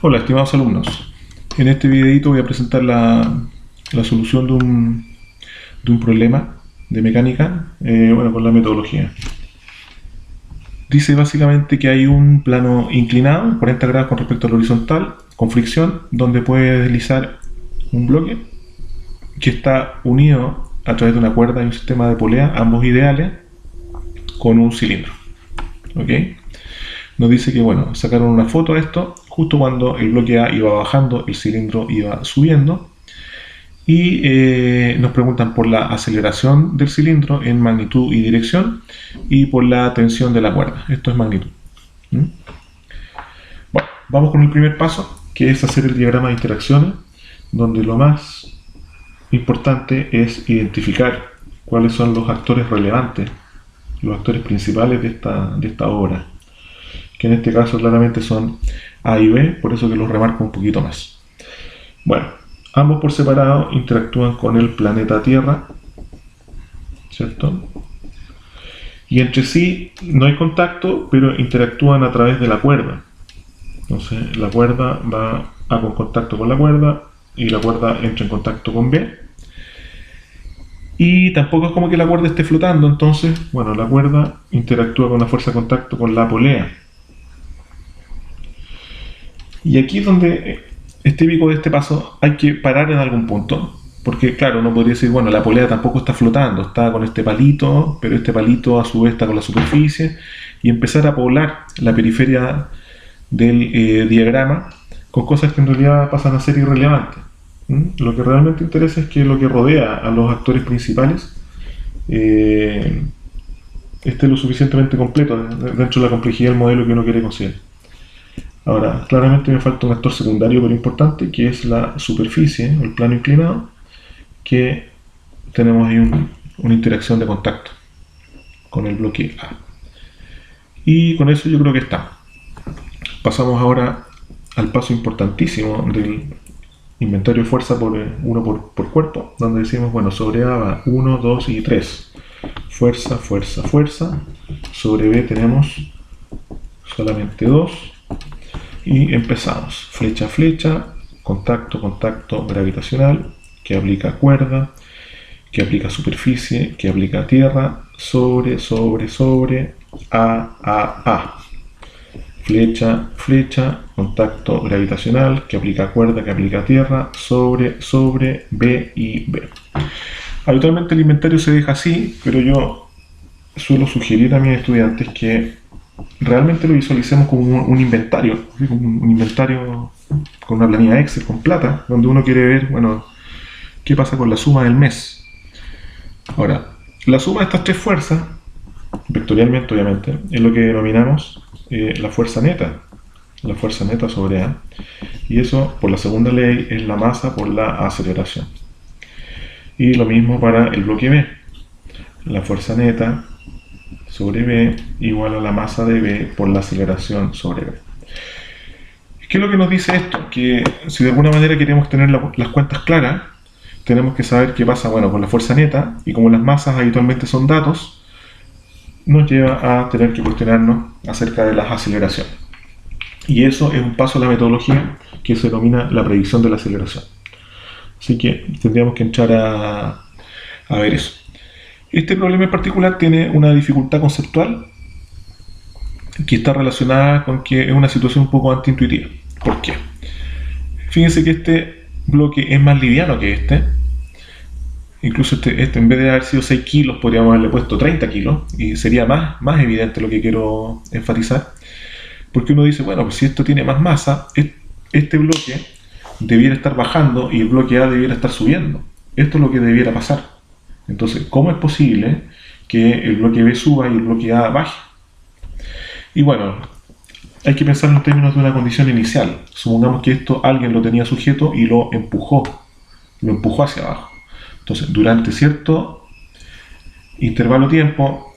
Hola, estimados alumnos. En este videito voy a presentar la solución de un problema de mecánica, con la metodología. Dice básicamente que hay un plano inclinado, 40 grados con respecto al horizontal, con fricción, donde puede deslizar un bloque que está unido a través de una cuerda y un sistema de polea, ambos ideales, con un cilindro. ¿Ok? Nos dice que, bueno, sacaron una foto a esto justo cuando el bloque A iba bajando, el cilindro iba subiendo, y nos preguntan por la aceleración del cilindro en magnitud y dirección y por la tensión de la cuerda. Esto es magnitud. Bueno, vamos con el primer paso, que es hacer el diagrama de interacciones, donde lo más importante es identificar cuáles son los actores relevantes, los actores principales de esta obra, que en este caso claramente son A y B, por eso que los remarco un poquito más. Bueno, ambos por separado interactúan con el planeta Tierra, ¿cierto? Y entre sí no hay contacto, pero interactúan a través de la cuerda. Entonces la cuerda va A con contacto con la cuerda y la cuerda entra en contacto con B. Y tampoco es como que la cuerda esté flotando, entonces, bueno, la cuerda interactúa con la fuerza de contacto con la polea. Y aquí es donde es típico de este paso, hay que parar en algún punto, porque claro, uno podría decir, bueno, la polea tampoco está flotando, está con este palito, pero este palito a su vez está con la superficie, y empezar a poblar la periferia del diagrama con cosas que en realidad pasan a ser irrelevantes. Lo que realmente interesa es que lo que rodea a los actores principales esté lo suficientemente completo dentro de la complejidad del modelo que uno quiere conseguir. Ahora, claramente me falta un actor secundario pero importante, que es la superficie, el plano inclinado, que tenemos ahí una interacción de contacto con el bloque A. Y con eso yo creo que está. Pasamos ahora al paso importantísimo del inventario de fuerza por cuerpo, donde decimos, bueno, sobre A va 1, 2 y 3. Fuerza, fuerza, fuerza. Sobre B tenemos solamente 2. Y empezamos, flecha, flecha, contacto, contacto gravitacional, que aplica cuerda, que aplica superficie, que aplica tierra, sobre, sobre, sobre, A. Flecha, flecha, contacto gravitacional, que aplica cuerda, que aplica tierra, sobre, sobre, B y B. Habitualmente el inventario se deja así, pero yo suelo sugerir a mis estudiantes que realmente lo visualicemos como un inventario, un inventario con una planilla Excel con plata, donde uno quiere ver, bueno, qué pasa con la suma del mes. Ahora, la suma de estas tres fuerzas, vectorialmente obviamente, es lo que denominamos la fuerza neta sobre A, y eso por la segunda ley es la masa por la aceleración. Y lo mismo para el bloque B, la fuerza neta sobre B igual a la masa de B por la aceleración sobre B. ¿Qué es lo que nos dice esto? Que si de alguna manera queremos tener las cuentas claras, tenemos que saber qué pasa, bueno, con la fuerza neta, y como las masas habitualmente son datos, nos lleva a tener que cuestionarnos acerca de las aceleraciones. Y eso es un paso a la metodología que se denomina la predicción de la aceleración. Así que tendríamos que entrar a ver eso. Este problema en particular tiene una dificultad conceptual que está relacionada con que es una situación un poco antiintuitiva. ¿Por qué? Fíjense que este bloque es más liviano que este. Incluso este en vez de haber sido 6 kilos, podríamos haberle puesto 30 kilos y sería más evidente lo que quiero enfatizar. Porque uno dice, bueno, pues si esto tiene más masa, este bloque debiera estar bajando y el bloque A debiera estar subiendo. Esto es lo que debiera pasar. Entonces, ¿cómo es posible que el bloque B suba y el bloque A baje? Y bueno, hay que pensar en términos de una condición inicial. Supongamos que esto alguien lo tenía sujeto y lo empujó hacia abajo. Entonces, durante cierto intervalo de tiempo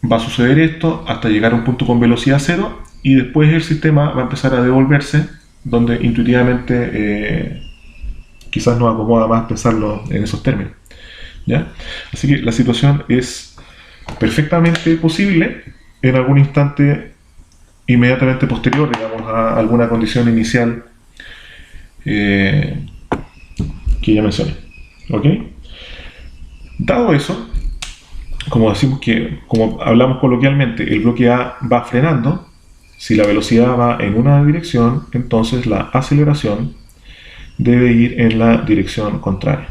va a suceder esto hasta llegar a un punto con velocidad cero, y después el sistema va a empezar a devolverse, donde intuitivamente quizás nos acomoda más pensarlo en esos términos. ¿Ya? Así que la situación es perfectamente posible en algún instante inmediatamente posterior, digamos, a alguna condición inicial que ya mencioné. ¿Ok? Dado eso, como decimos que, como hablamos coloquialmente, el bloque A va frenando. Si la velocidad va en una dirección, entonces la aceleración debe ir en la dirección contraria,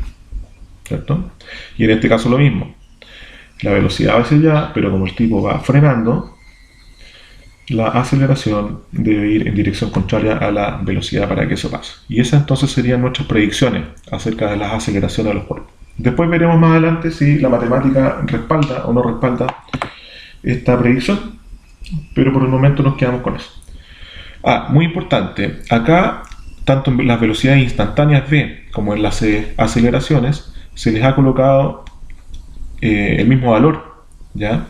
¿cierto? Y en este caso lo mismo. La velocidad va hacia allá, pero como el tipo va frenando, la aceleración debe ir en dirección contraria a la velocidad para que eso pase. Y esas entonces serían nuestras predicciones acerca de las aceleraciones de los cuerpos. Después veremos más adelante si la matemática respalda o no respalda esta predicción, pero por el momento nos quedamos con eso. Muy importante, acá tanto en las velocidades instantáneas v como en las aceleraciones se les ha colocado el mismo valor, ¿ya?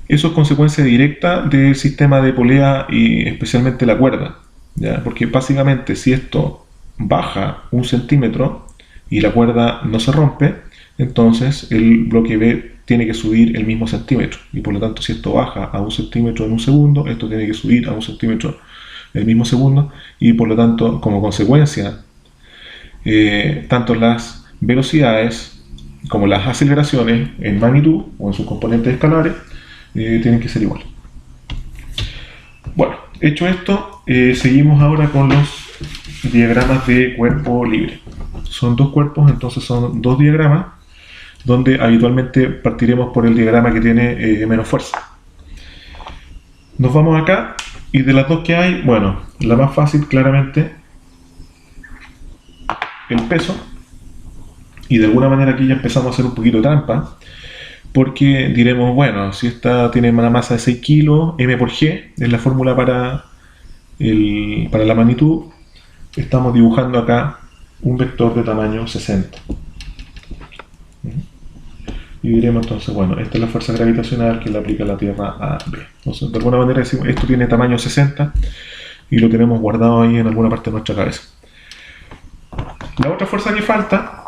Eso es consecuencia directa del sistema de polea y especialmente la cuerda, ¿ya? Porque básicamente si esto baja 1 centímetro y la cuerda no se rompe, entonces el bloque B tiene que subir el mismo centímetro, y por lo tanto si esto baja a 1 centímetro en un segundo, esto tiene que subir a 1 centímetro en el mismo segundo, y por lo tanto como consecuencia tanto las velocidades como las aceleraciones en magnitud o en sus componentes escalares tienen que ser iguales. Bueno, hecho esto, seguimos ahora con los diagramas de cuerpo libre. Son dos cuerpos, entonces son dos diagramas, donde habitualmente partiremos por el diagrama que tiene menos fuerza. Nos vamos acá, y de las dos que hay, bueno, la más fácil claramente, el peso, y de alguna manera aquí ya empezamos a hacer un poquito de trampa, porque diremos, bueno, si esta tiene una masa de 6 kilos, m por g es la fórmula para la magnitud, estamos dibujando acá un vector de tamaño 60. Y diremos entonces, bueno, esta es la fuerza gravitacional que le aplica la Tierra a B. Entonces, de alguna manera decimos, esto tiene tamaño 60 y lo tenemos guardado ahí en alguna parte de nuestra cabeza. La otra fuerza que falta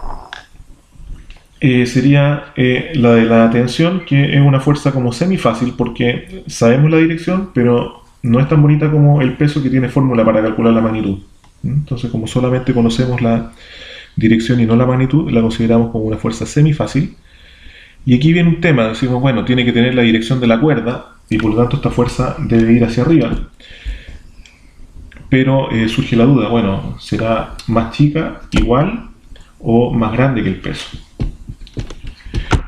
sería la de la tensión, que es una fuerza como semifácil porque sabemos la dirección, pero no es tan bonita como el peso, que tiene fórmula para calcular la magnitud. Entonces, como solamente conocemos la dirección y no la magnitud, la consideramos como una fuerza semifácil. Y aquí viene un tema, decimos, bueno, tiene que tener la dirección de la cuerda y por lo tanto esta fuerza debe ir hacia arriba. Pero surge la duda, bueno, ¿será más chica, igual o más grande que el peso?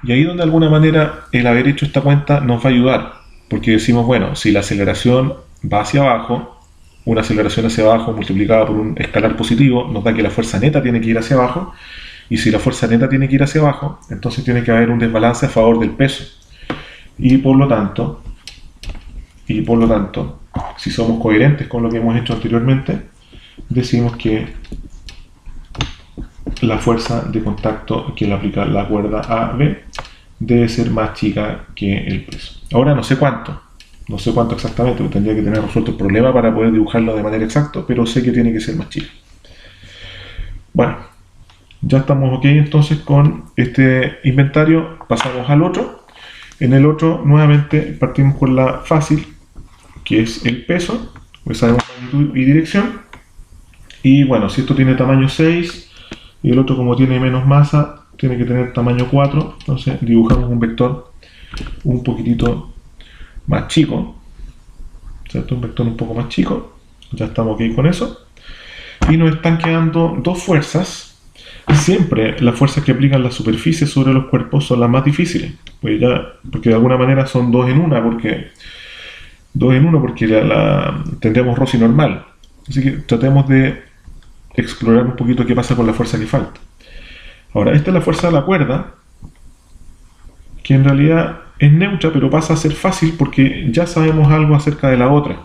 Y ahí donde de alguna manera el haber hecho esta cuenta nos va a ayudar, porque decimos, bueno, si la aceleración va hacia abajo, una aceleración hacia abajo multiplicada por un escalar positivo nos da que la fuerza neta tiene que ir hacia abajo, y si la fuerza neta tiene que ir hacia abajo, entonces tiene que haber un desbalance a favor del peso. Y por lo tanto, si somos coherentes con lo que hemos hecho anteriormente, decimos que la fuerza de contacto que le aplica la cuerda a B debe ser más chica que el peso. Ahora no sé cuánto exactamente, tendría que tener resuelto el problema para poder dibujarlo de manera exacta, pero sé que tiene que ser más chica. Bueno, ya estamos ok entonces con este inventario, pasamos al otro. En el otro nuevamente partimos con la fácil, que es el peso, pues sabemos magnitud y dirección. Y bueno, si esto tiene tamaño 6 y el otro, como tiene menos masa, tiene que tener tamaño 4, entonces dibujamos un vector un poquitito más chico, ¿cierto? Un vector un poco más chico, ya estamos ok con eso. Y nos están quedando dos fuerzas. Siempre las fuerzas que aplican las superficies sobre los cuerpos son las más difíciles, pues porque de alguna manera son dos en una, porque tendríamos Rossi normal. Así que tratemos de explorar un poquito qué pasa con la fuerza que falta. Ahora, esta es la fuerza de la cuerda, que en realidad es neutra, pero pasa a ser fácil porque ya sabemos algo acerca de la otra.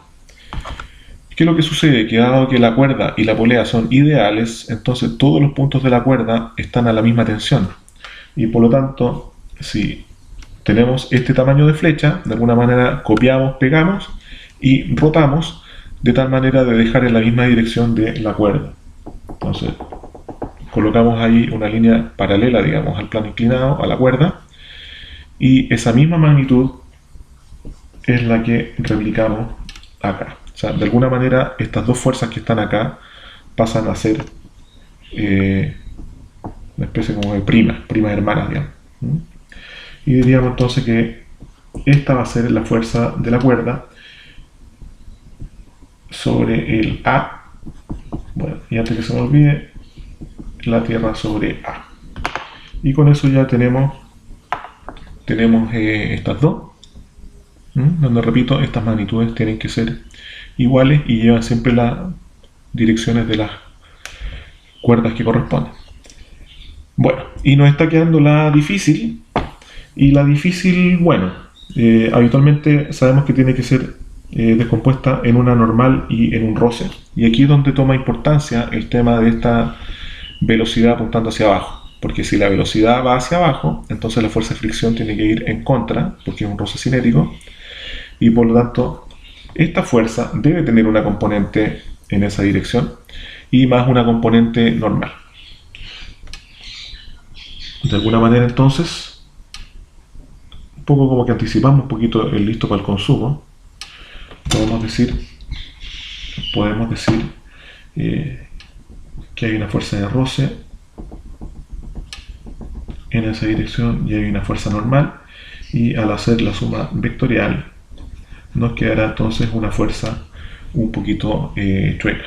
¿Qué es lo que sucede? Que dado que la cuerda y la polea son ideales, entonces todos los puntos de la cuerda están a la misma tensión. Y por lo tanto, si tenemos este tamaño de flecha, de alguna manera copiamos, pegamos y rotamos de tal manera de dejar en la misma dirección de la cuerda. Entonces, colocamos ahí una línea paralela, digamos, al plano inclinado, a la cuerda, y esa misma magnitud es la que replicamos acá. O sea, de alguna manera estas dos fuerzas que están acá pasan a ser una especie como de primas hermanas, digamos. Y diríamos entonces que esta va a ser la fuerza de la cuerda sobre el A. Bueno, y antes que se me olvide, la Tierra sobre A. Y con eso ya tenemos estas dos, donde repito, estas magnitudes tienen que ser iguales y llevan siempre las direcciones de las cuerdas que corresponden. Bueno, y nos está quedando la difícil, y la difícil, bueno, habitualmente sabemos que tiene que ser descompuesta en una normal y en un roce, y aquí es donde toma importancia el tema de esta velocidad apuntando hacia abajo, porque si la velocidad va hacia abajo, entonces la fuerza de fricción tiene que ir en contra, porque es un roce cinético, y por lo tanto esta fuerza debe tener una componente en esa dirección y más una componente normal. De alguna manera entonces, un poco como que anticipamos un poquito el listo para el consumo, podemos decir que hay una fuerza de roce en esa dirección y hay una fuerza normal, y al hacer la suma vectorial nos quedará entonces una fuerza un poquito chueca.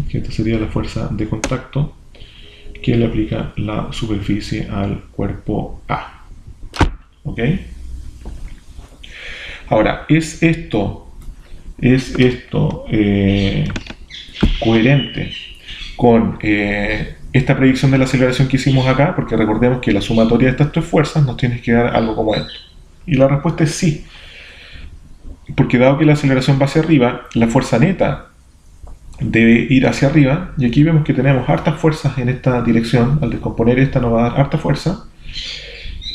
Que esta sería la fuerza de contacto que le aplica la superficie al cuerpo A. ¿Ok? Ahora, ¿es esto coherente con esta predicción de la aceleración que hicimos acá? Porque recordemos que la sumatoria de estas tres fuerzas nos tiene que dar algo como esto. Y la respuesta es sí. Porque dado que la aceleración va hacia arriba, la fuerza neta debe ir hacia arriba, y aquí vemos que tenemos hartas fuerzas en esta dirección. Al descomponer esta nos va a dar harta fuerza,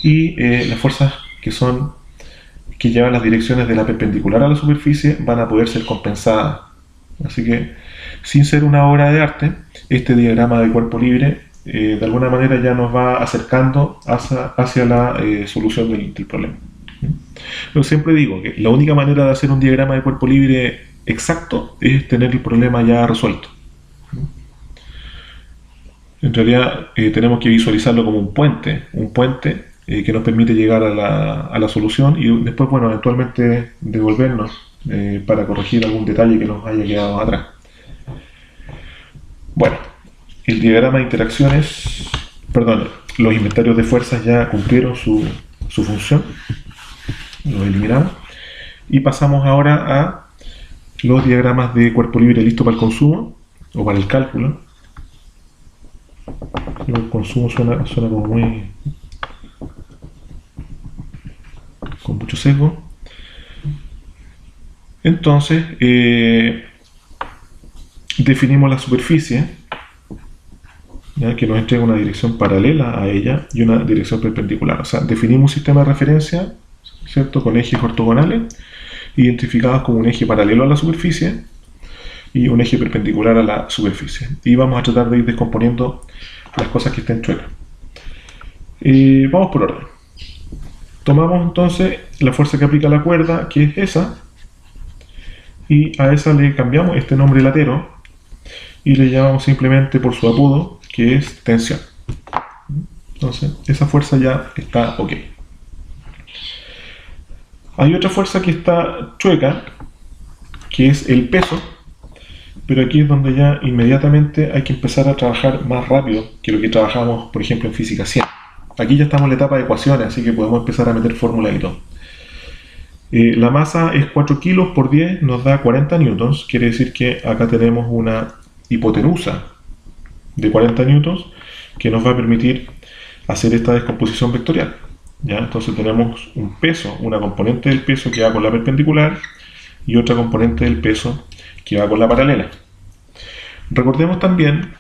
y las fuerzas que llevan las direcciones de la perpendicular a la superficie van a poder ser compensadas. Así que, sin ser una obra de arte, este diagrama de cuerpo libre de alguna manera ya nos va acercando hacia la solución del problema. Pero siempre digo que la única manera de hacer un diagrama de cuerpo libre exacto es tener el problema ya resuelto. En realidad tenemos que visualizarlo como un puente que nos permite llegar a la solución, y después, bueno, eventualmente devolvernos para corregir algún detalle que nos haya quedado atrás. Bueno, el diagrama de interacciones, los inventarios de fuerzas ya cumplieron su función, los eliminamos, y pasamos ahora a los diagramas de cuerpo libre listo para el consumo o para el cálculo. El consumo suena como muy con mucho sesgo. Entonces definimos la superficie, ¿ya? Que nos entrega una dirección paralela a ella y una dirección perpendicular. O sea, definimos un sistema de referencia, ¿cierto?, con ejes ortogonales identificados como un eje paralelo a la superficie y un eje perpendicular a la superficie. Y vamos a tratar de ir descomponiendo las cosas que estén chuecas. Vamos por orden. Tomamos entonces la fuerza que aplica la cuerda, que es esa, y a esa le cambiamos este nombre latero y le llamamos simplemente por su apodo, que es tensión. Entonces, esa fuerza ya está ok. Hay otra fuerza que está chueca, que es el peso, pero aquí es donde ya inmediatamente hay que empezar a trabajar más rápido que lo que trabajamos, por ejemplo, en física 100. Aquí ya estamos en la etapa de ecuaciones, así que podemos empezar a meter fórmulas y todo. La masa es 4 kilos por 10, nos da 40 newtons, quiere decir que acá tenemos una hipotenusa de 40 newtons que nos va a permitir hacer esta descomposición vectorial. ¿Ya? Entonces tenemos un peso, una componente del peso que va con la perpendicular y otra componente del peso que va con la paralela. Recordemos también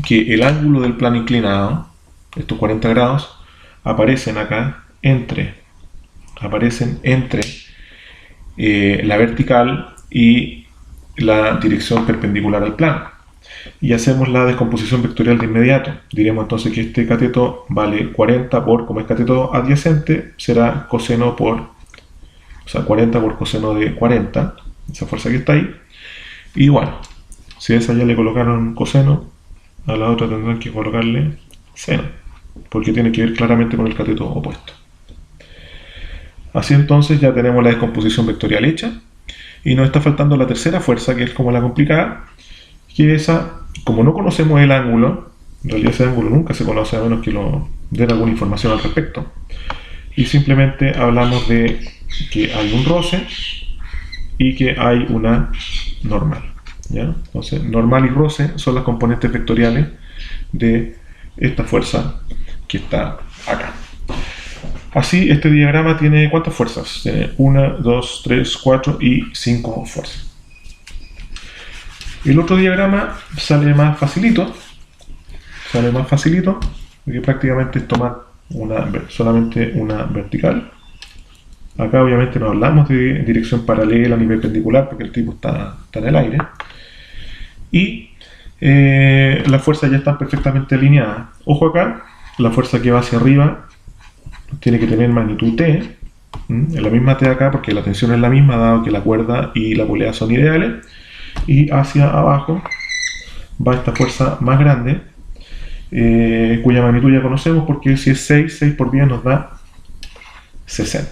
que el ángulo del plano inclinado, estos 40 grados, aparecen entre la vertical y la dirección perpendicular al plano. Y hacemos la descomposición vectorial de inmediato. Diremos entonces que este cateto vale 40 por, como es cateto adyacente, será coseno por, o sea, 40 por coseno de 40, esa fuerza que está ahí. Y bueno, si a esa ya le colocaron coseno, a la otra tendrán que colocarle seno, porque tiene que ver claramente con el cateto opuesto. Así entonces ya tenemos la descomposición vectorial hecha, y nos está faltando la tercera fuerza, que es como la complicada, que esa, como no conocemos el ángulo, en realidad ese ángulo nunca se conoce a menos que lo den alguna información al respecto, y simplemente hablamos de que hay un roce y que hay una normal, ¿ya? Entonces, normal y roce son las componentes vectoriales de esta fuerza que está acá. Así, este diagrama tiene ¿cuántas fuerzas? Tiene 1, 2, 3, 4 y 5 fuerzas. El otro diagrama sale más facilito, porque prácticamente es tomar solamente una vertical. Acá obviamente no hablamos de dirección paralela ni perpendicular porque el tipo está en el aire. Y las fuerzas ya están perfectamente alineadas. Ojo acá, la fuerza que va hacia arriba tiene que tener magnitud T, en la misma T acá porque la tensión es la misma dado que la cuerda y la polea son ideales. Y hacia abajo va esta fuerza más grande, cuya magnitud ya conocemos porque si es 6 por 10 nos da 60.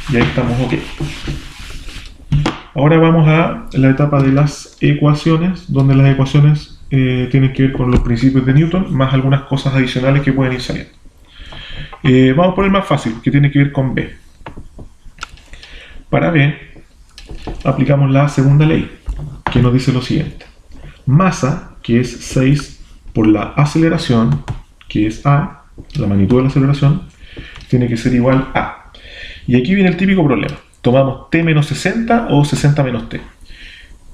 Y ahí estamos ok. Ahora vamos a la etapa de las ecuaciones, donde las ecuaciones tienen que ver con los principios de Newton, más algunas cosas adicionales que pueden ir saliendo. Vamos por el más fácil, que tiene que ver con B. Para B, aplicamos la segunda ley, que nos dice lo siguiente. Masa, que es 6 por la aceleración, que es A, la magnitud de la aceleración, tiene que ser igual a. Y aquí viene el típico problema. Tomamos t menos 60 o 60 menos t.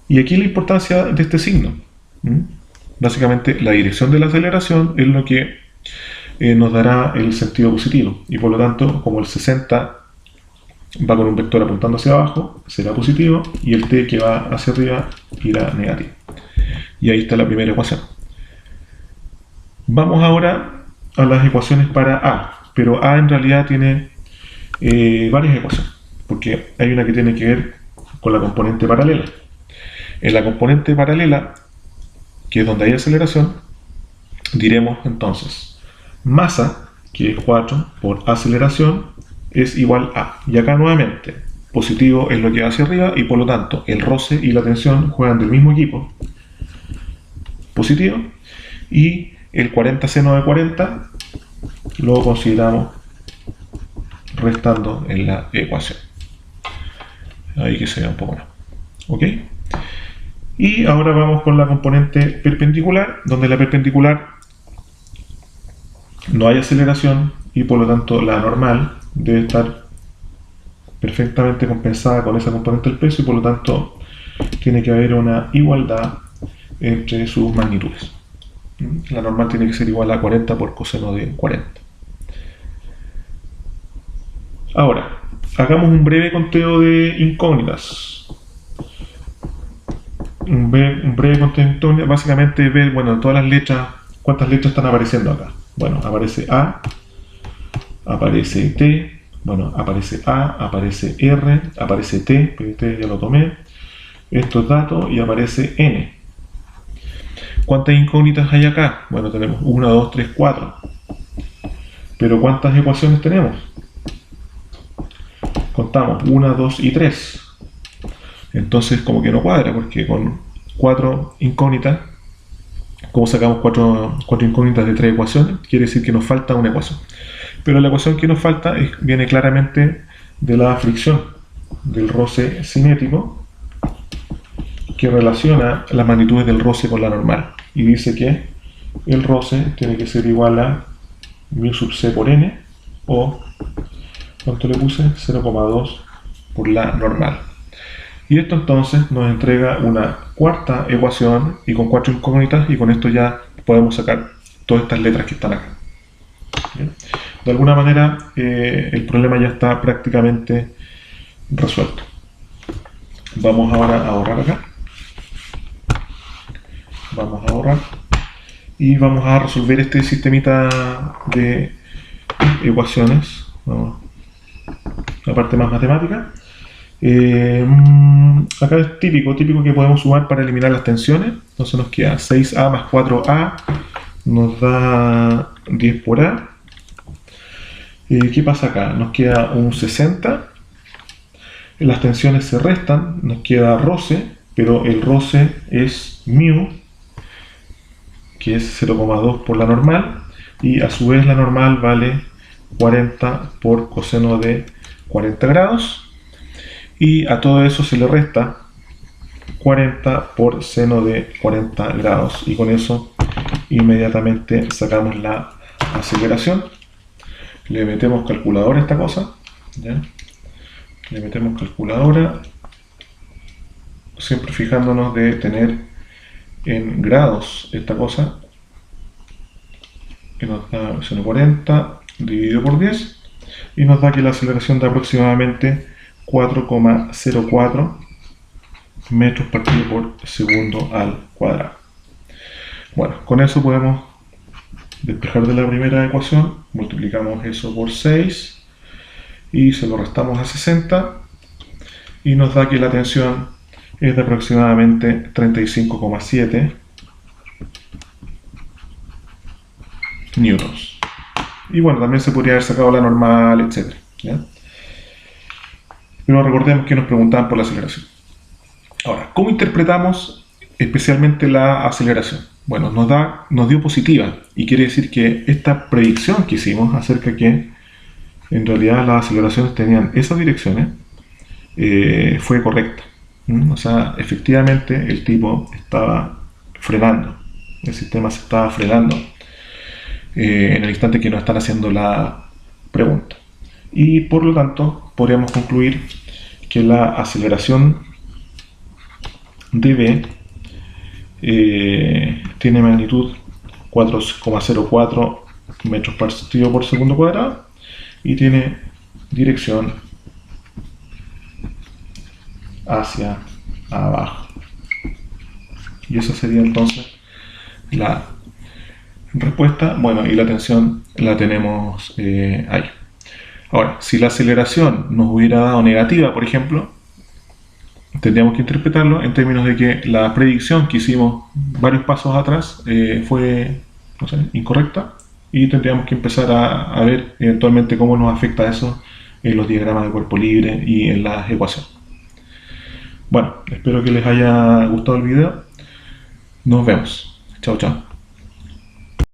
Y aquí la importancia de este signo. Básicamente la dirección de la aceleración es lo que nos dará el sentido positivo. Y por lo tanto, como el 60 va con un vector apuntando hacia abajo, será positivo, y el t que va hacia arriba irá negativo. Y ahí está la primera ecuación. Vamos ahora a las ecuaciones para A. Pero A en realidad tiene varias ecuaciones, porque hay una que tiene que ver con la componente paralela. En la componente paralela, que es donde hay aceleración, diremos entonces masa, que es 4 por aceleración, es igual a. Y acá nuevamente, positivo es lo que va hacia arriba y por lo tanto el roce y la tensión juegan del mismo equipo, positivo, y el 40 seno de 40 lo consideramos restando en la ecuación. Ahí que se vea un poco más. ¿Ok? Y ahora vamos con la componente perpendicular, donde la perpendicular no hay aceleración y por lo tanto la normal debe estar perfectamente compensada con esa componente del peso y por lo tanto tiene que haber una igualdad entre sus magnitudes. La normal tiene que ser igual a 40 por coseno de 40. Ahora, hagamos un breve conteo de incógnitas. Un breve conteo de incógnitas, básicamente es ver, bueno, todas las letras, cuántas letras están apareciendo acá. Bueno, aparece A, aparece T, bueno, aparece A, aparece R, aparece T, pero T ya lo tomé, estos datos, y aparece N. ¿Cuántas incógnitas hay acá? Bueno, tenemos 1, 2, 3, 4. Pero ¿cuántas ecuaciones tenemos? Contamos 1, 2 y 3. Entonces como que no cuadra, porque con 4 incógnitas, como sacamos 4 incógnitas de 3 ecuaciones, quiere decir que nos falta una ecuación. Pero la ecuación que nos falta viene claramente de la fricción, del roce cinético, que relaciona las magnitudes del roce con la normal. Y dice que el roce tiene que ser igual a μ sub c por n, o ¿cuánto le puse? 0,2 por la normal. Y esto entonces nos entrega una cuarta ecuación y con 4 incógnitas, y con esto ya podemos sacar todas estas letras que están acá. ¿Bien? De alguna manera el problema ya está prácticamente resuelto. Vamos ahora a ahorrar acá. Vamos a ahorrar y vamos a resolver este sistemita de ecuaciones. Vamos, la parte más matemática. acá es típico que podemos sumar para eliminar las tensiones. Entonces nos queda 6A más 4A, nos da 10 por A. ¿Qué pasa acá? Nos queda un 60. Las tensiones se restan, nos queda roce, pero el roce es mu, que es 0,2 por la normal, y a su vez la normal vale 40 por coseno de 40 grados, y a todo eso se le resta 40 por seno de 40 grados, y con eso inmediatamente sacamos la aceleración. Le metemos calculadora a esta cosa, ¿ya? Le metemos calculadora, siempre fijándonos de tener en grados esta cosa, que nos da 0,40 dividido por 10, y nos da que la aceleración da aproximadamente 4,04 metros partido por segundo al cuadrado. Bueno, con eso podemos despejar de la primera ecuación, multiplicamos eso por 6 y se lo restamos a 60 y nos da que la tensión es de aproximadamente 35,7 newtons. Y bueno, también se podría haber sacado la normal, etc. ¿Ya? Pero recordemos que nos preguntaban por la aceleración. Ahora, ¿cómo interpretamos especialmente la aceleración? Bueno, nos dio positiva, y quiere decir que esta predicción que hicimos acerca que en realidad las aceleraciones tenían esas direcciones fue correcta. O sea, efectivamente el tipo estaba frenando, el sistema se estaba frenando en el instante que nos están haciendo la pregunta. Y por lo tanto, podríamos concluir que la aceleración de B tiene magnitud 4,04 metros partido por segundo cuadrado y tiene dirección hacia abajo. Y esa sería entonces la respuesta. Bueno, y la tensión la tenemos ahí. Ahora, si la aceleración nos hubiera dado negativa, por ejemplo, tendríamos que interpretarlo en términos de que la predicción que hicimos varios pasos atrás fue, no sé, incorrecta, y tendríamos que empezar a ver eventualmente cómo nos afecta eso en los diagramas de cuerpo libre y en las ecuaciones. Bueno, espero que les haya gustado el video. Nos vemos. Chao, chao.